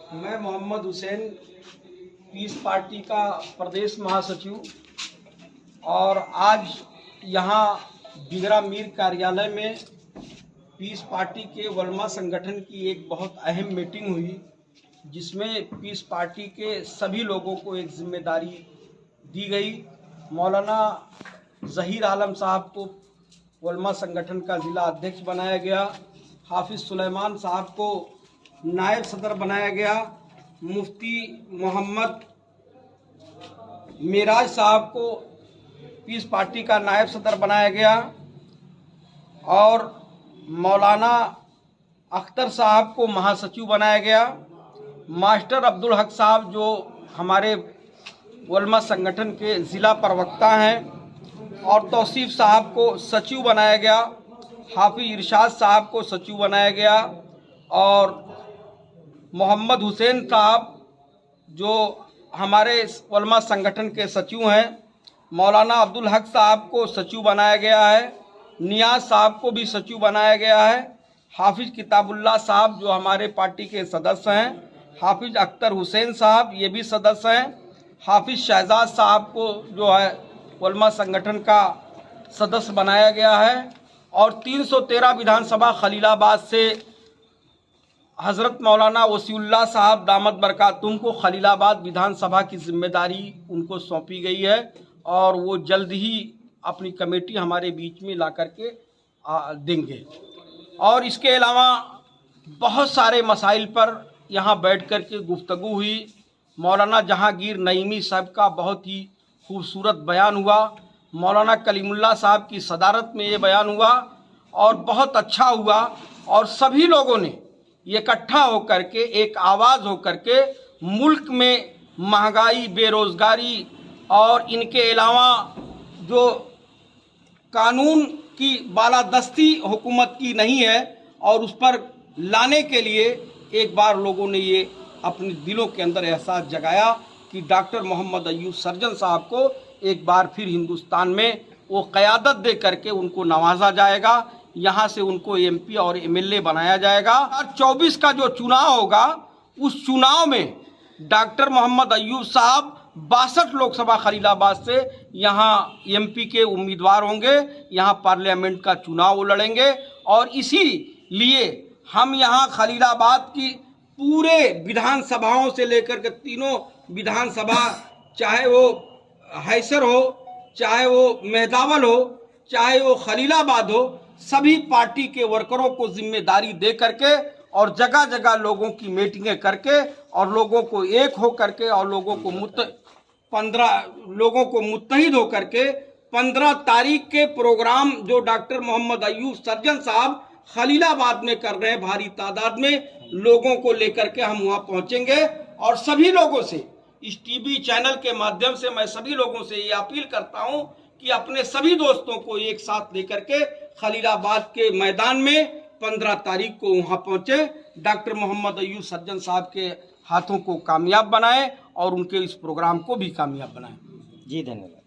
मैं Mohammad Hussain, piece party का प्रदेश महासचिव, और आज यहाँ बिगरा मीर कार्यालय में पीस पार्टी के वलमा संगठन की एक बहुत अहम मीटिंग हुई, जिसमें पीस पार्टी के सभी लोगों को एक जिम्मेदारी दी गई। मौलाना ज़हीर आलम साहब को वलमा संगठन का ज़िला अध्यक्ष बनाया गया, हाफिज़ सुलेमान साहब को नायब सदर बनाया गया, मुफ्ती मोहम्मद मिराज साहब को पीस पार्टी का नायब सदर बनाया गया, और मौलाना अख्तर साहब को महासचिव बनाया गया। मास्टर अब्दुल हक साहब जो हमारे वलमा संगठन के ज़िला प्रवक्ता हैं, और तौसीफ साहब को सचिव बनाया गया, हाफिज इरशाद साहब को सचिव बनाया गया, और मोहम्मद हुसैन साहब जो हमारे वलमा संगठन के सचिव हैं, मौलाना अब्दुल हक साहब को सचिव बनाया गया है, नियाज साहब को भी सचिव बनाया गया है, हाफिज किताबुल्लाह साहब जो हमारे पार्टी के सदस्य हैं, हाफिज अख्तर हुसैन साहब ये भी सदस्य हैं, हाफिज शहजाद साहब को जो है वलमा संगठन का सदस्य बनाया गया है, और 313 विधानसभा खलीलाबाद से हज़रत मौलाना वसीउल्लाह साहब दामद बरकातुम को खलीलाबाद विधानसभा की जिम्मेदारी उनको सौंपी गई है, और वो जल्द ही अपनी कमेटी हमारे बीच में ला करके देंगे। और इसके अलावा बहुत सारे मसाइल पर यहाँ बैठ कर के गुफ्तगू हुई। मौलाना जहांगीर नईमी साहब का बहुत ही खूबसूरत बयान हुआ, मौलाना कलीमुल्लाह साहब की सदारत में ये बयान हुआ, और बहुत अच्छा हुआ, और सभी लोगों ने इकट्ठा होकर के एक आवाज़ होकर के मुल्क में महंगाई, बेरोज़गारी और इनके अलावा जो कानून की बालादस्ती हुकूमत की नहीं है, और उस पर लाने के लिए एक बार लोगों ने ये अपने दिलों के अंदर एहसास जगाया कि डॉक्टर मोहम्मद अय्यूब सर्जन साहब को एक बार फिर हिंदुस्तान में वो क़यादत दे करके उनको नवाजा जाएगा, यहाँ से उनको एमपी और एमएलए बनाया जाएगा। और 24 का जो चुनाव होगा, उस चुनाव में डॉक्टर मोहम्मद अय्यूब साहब 62 लोकसभा खलीलाबाद से यहाँ एमपी के उम्मीदवार होंगे, यहाँ पार्लियामेंट का चुनाव लड़ेंगे, और इसी लिए हम यहाँ खलीलाबाद की पूरे विधानसभाओं से लेकर के तीनों विधानसभा, चाहे वो हैसर हो, चाहे वो मेहदावल हो, चाहे वो खलीलाबाद हो, सभी पार्टी के वर्करों को जिम्मेदारी दे करके और जगह जगह लोगों की मीटिंगें करके और लोगों को एक हो करके और लोगों को 15 लोगों को मुत्तहिद हो करके 15 तारीख के प्रोग्राम जो डॉक्टर मोहम्मद अय्यूब सर्जन साहब खलीलाबाद में कर रहे हैं, भारी तादाद में लोगों को लेकर के हम वहाँ पहुँचेंगे। और सभी लोगों से इस टीवी चैनल के माध्यम से मैं सभी लोगों से ये अपील करता हूँ कि अपने सभी दोस्तों को एक साथ लेकर के खलीलाबाद के मैदान में 15 तारीख को वहाँ पहुँचे, डॉक्टर मोहम्मद अय्यूब सर्जन साहब के हाथों को कामयाब बनाएं और उनके इस प्रोग्राम को भी कामयाब बनाएं। जी धन्यवाद।